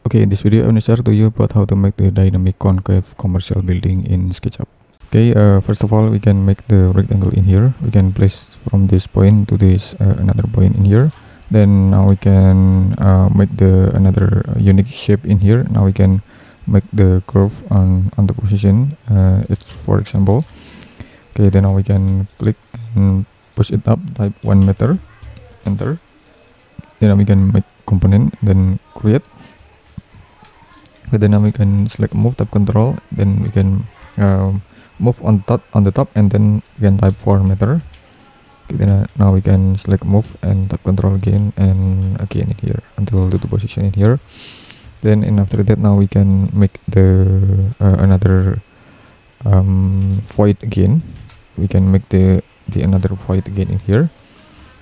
Okay, in this video I want to share to you about how to make the dynamic concave commercial building in Sketchup. Okay, first of all we can make the rectangle in here. We can place from this point to this another point in here. Then now we can make the another unique shape in here. Now we can make the curve on the position. It's for example. Okay, then now we can click and push it up, type 1 meter, enter. Then we can make component, then create. Okay, then now we can select move, type control, then we can move on the top, and then we can type 4 meter. Okay, then now we can select move and type control again and again in here until to the position in here. Then and after that, now we can make the another void again. We can make the another void again in here.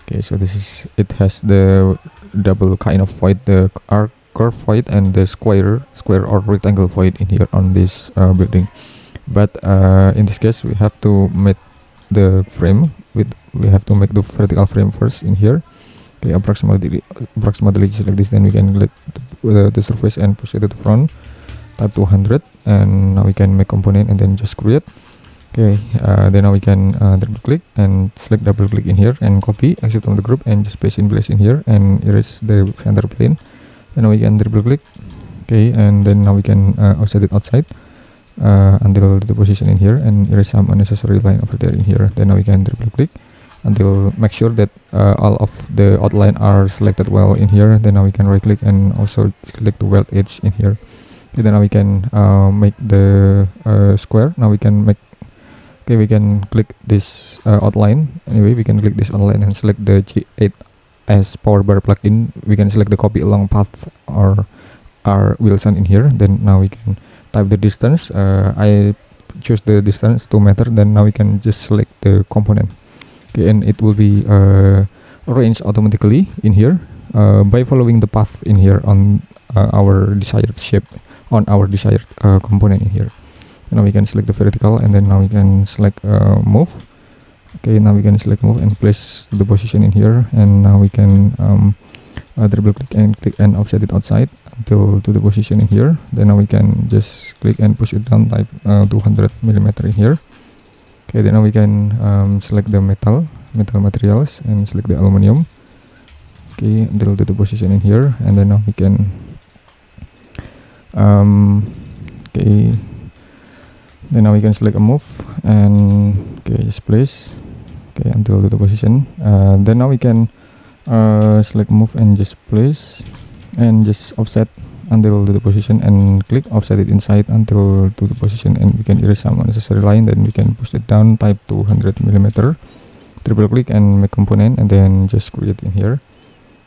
Okay, so this is, it has the double kind of void, the arc curve void and the square or rectangle void in here on this building. But in this case we have to make the frame with, we have to make the vertical frame first in here. Okay, approximately just like this. Then we can click the surface and push it to the front, type 200, and now we can make component and then just create. Okay, then now we can double click and select double click in here and copy, exit from the group and just paste in place in here and erase the center plane. Then we can triple click. Okay, and then now we can offset it outside until the position in here and erase some unnecessary line over there in here. Then now we can triple click until make sure that all of the outline are selected well in here. Then now we can right click and also click the weld edge in here. Okay, then now we can make the square. Now we can make, okay, we can click this outline. Anyway, we can click this outline and select the G8 as powerbar plugin. We can select the copy along path or our Wilson in here. Then now we can type the distance. I choose the distance 2 meter. Then now we can just select the component. Okay, and it will be arranged automatically in here by following the path in here on our desired shape, on our desired component in here. Now we can select the vertical, and then now we can select move. Okay, now we can select move and place the position in here, and now we can double click and offset it outside until to the position in here. Then now we can just click and push it down, type 200 millimeter in here. Okay, then now we can select the metal materials and select the aluminum. Okay, until to the position in here, and then now we can okay, then now we can select a move and okay, just place. Okay, until to the position. Then now we can select move and just place and just offset until to the position and click offset it inside until to the position, and we can erase some unnecessary line. Then we can push it down, type 200 millimeter, triple click and make component, and then just create in here.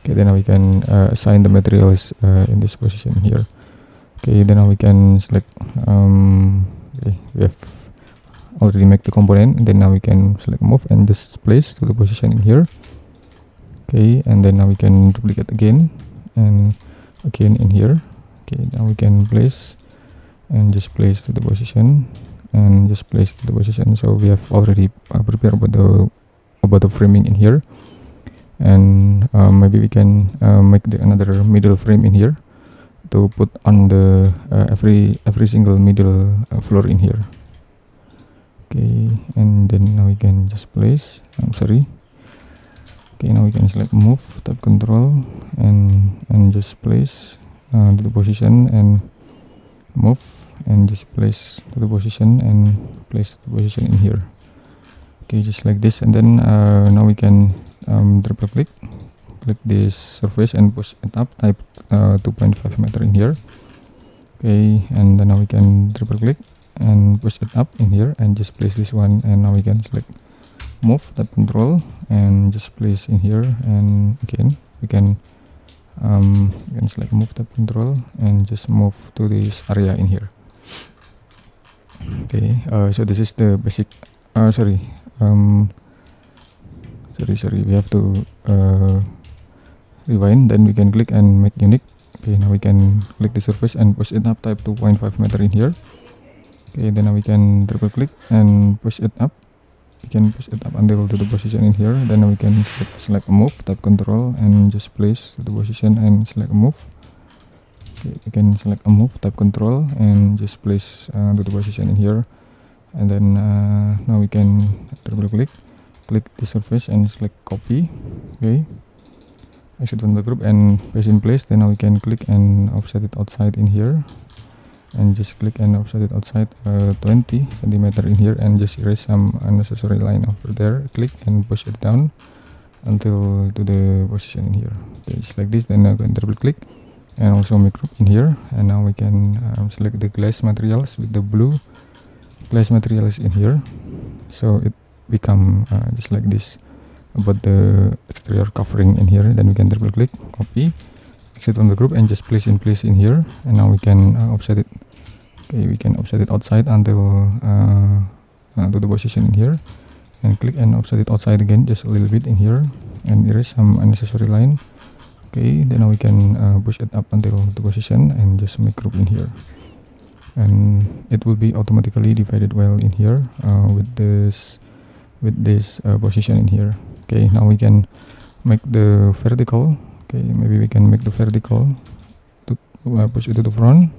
Okay, then now we can assign the materials in this position here. Okay, then now we can select okay, we have already make the component, and then now we can select move and just place to the position in here. Okay, and then now we can duplicate again and again in here. Okay, now we can place and just place to the position and just place to the position. So we have already prepared about the framing in here, and maybe we can make the another middle frame in here to put on the every single middle floor in here. Okay, and then now we can just place, I'm sorry. Okay, now we can select move, type control and just place to the position and move and just place to the position and place the position in here. Okay, just like this, and then now we can triple click this surface and push it up, type 2.5 meter in here. Okay, and then now we can triple click and push it up in here and just place this one, and now we can select move, type control and just place in here, and again we can select move, type control and just move to this area in here. Okay, so this is the basic sorry, we have to rewind. Then we can click and make unique. Okay, now we can click the surface and push it up, type 2.5 meter in here. Okay, then now we can triple click and push it up. We can push it up until to the position in here. Then we can select move, type control and just place to the position and select move. Okay, you can select a move, type control, and just place to the position in here. And then now we can double click the surface and select copy. Okay, exit from the group and paste in place. Then now we can click and offset it outside in here, and just click and offset it outside 20 centimeter in here, and just erase some unnecessary line over there. Click and push it down until to the position in here. Okay, just like this. Then I can double click and also make group in here, and now we can select the glass materials with the blue glass materials in here, so it become just like this about the exterior covering in here. Then we can double click, copy, exit from the group, and just place in place in here. And now we can offset it. Okay, we can offset it outside until to the position in here, and click and offset it outside again just a little bit in here, and erase some unnecessary line. Okay, then now we can push it up until the position and just make group in here, and it will be automatically divided well in here with this position in here. Okay, now we can make the vertical. Okay, maybe we can make the vertical to push it to the front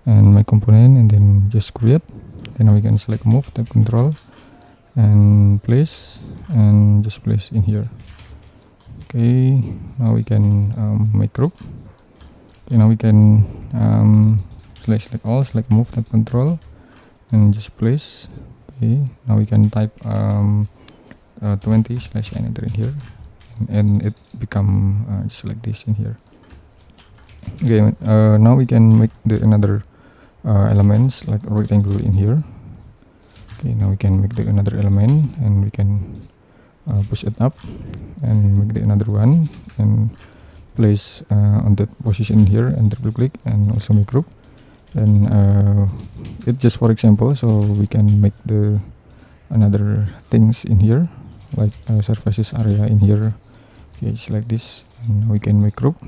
and make component, and then just create. Then now we can select move, type control, and place, and just place in here. Okay, now we can make group. Okay, now we can select all, select move, type control, and just place. Okay, now we can type 20 slash and enter in here, and it become just like this in here. Okay, now we can make the another elements like a rectangle in here. Okay, now we can make the another element, and we can push it up and make the another one, and place on that position here, and double click and also make group. And it just for example, so we can make the another things in here, like surfaces area in here. Okay, just like this. And we can make group,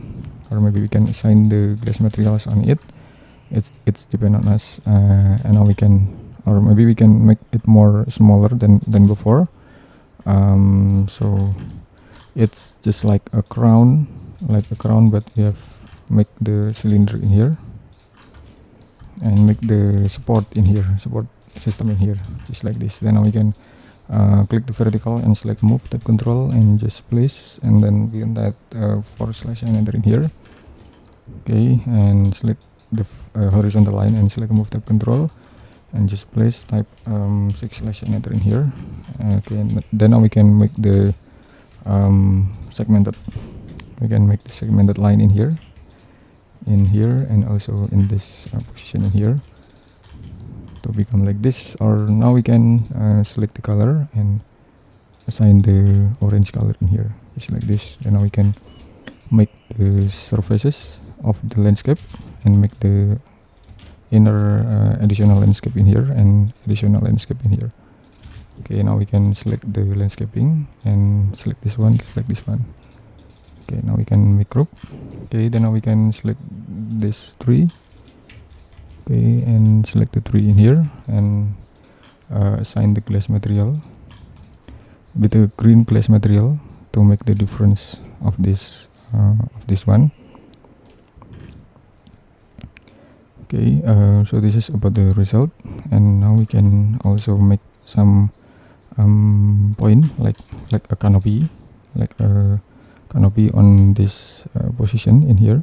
or maybe we can assign the glass materials on it. It's depend on us. And now we can, or maybe we can make it more smaller than before. So it's just like a crown, but we have make the cylinder in here, and make the support in here, support system in here, just like this. Then now we can click the vertical and select move, type control, and just place, and then we can type forward slash and enter in here. Okay, and select the horizontal line and select move, type control, and just place, type 6 slash and enter in here. Okay, and then now we can make the segmented. We can make the segmented line in here, and also in this position in here to become like this. Or now we can select the color and assign the orange color in here, just like this. And now we can make the surfaces of the landscape and make the inner additional landscape in here and additional landscape in here. Okay, now we can select the landscaping and select this one, select this one. Okay, now we can make group. Okay, then now we can select this tree. Okay, and select the tree in here, and assign the glass material with the green glass material to make the difference of this one. Okay, so this is about the result, and now we can also make some point like a canopy, on this position in here.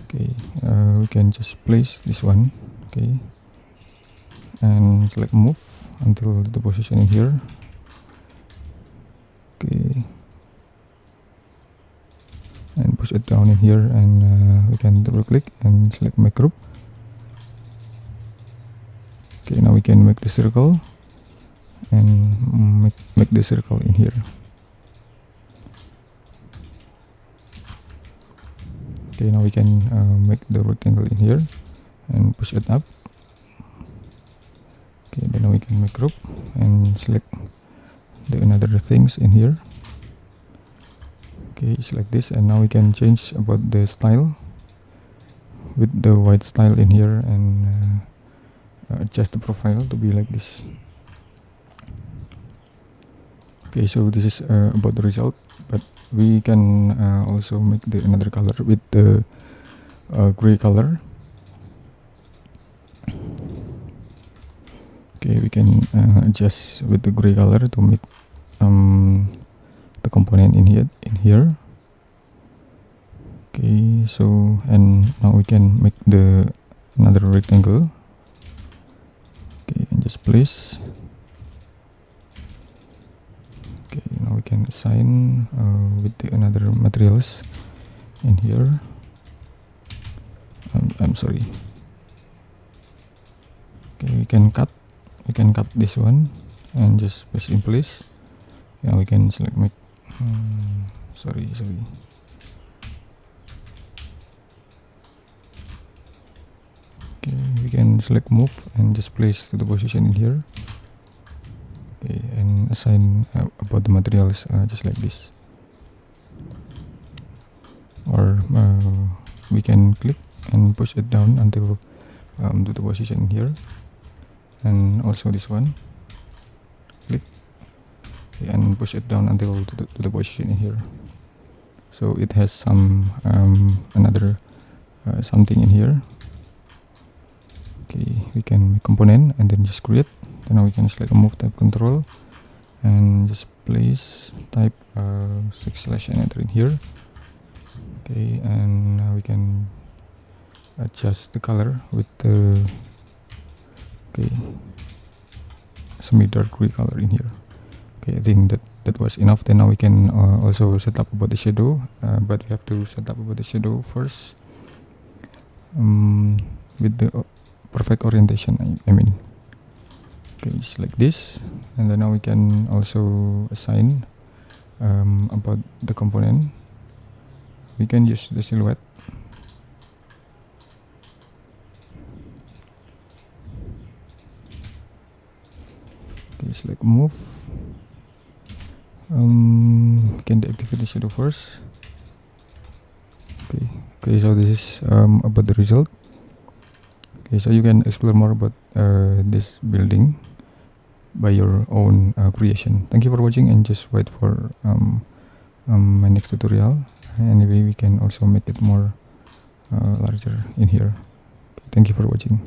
Okay, we can just place this one. Okay, and select move until the position in here. Okay, and push it down in here, and we can double click and select make group. Okay, now we can make the circle and make the circle in here. Okay, now we can make the rectangle in here and push it up. Okay, then we can make group and select the another things in here. Okay, just like this. And now we can change about the style with the white style in here, and adjust the profile to be like this. Okay, so this is about the result, but we can also make the another color with the gray color. Okay, we can adjust with the gray color to make the component in here. Okay, so and now we can make the another rectangle. Okay, and just place. Okay, now we can assign with the another materials in here. I'm sorry. Okay, we can cut this one and just press in place. Now we can select make sorry. Okay, we can select move and just place to the position in here. Okay, and assign about the materials just like this. Or we can click and push it down until to the position here. And also this one, click and push it down until to the position in here. So it has some another something in here. Okay, we can make component and then just create. Then now we can select a move type control and just place type 6/ and enter in here. Okay, and now we can adjust the color with the semi-dark gray color in here. Okay, I think that was enough. Then now we can also set up about the shadow, but we have to set up about the shadow first with the perfect orientation, I mean. Okay, just like this. And then now we can also assign about the component. We can use the silhouette. Okay, select move. We can deactivate the shadow first. Okay, so this is about the result. Okay, so you can explore more about this building by your own creation. Thank you for watching, and just wait for my next tutorial. Anyway, we can also make it more larger in here. Okay, thank you for watching.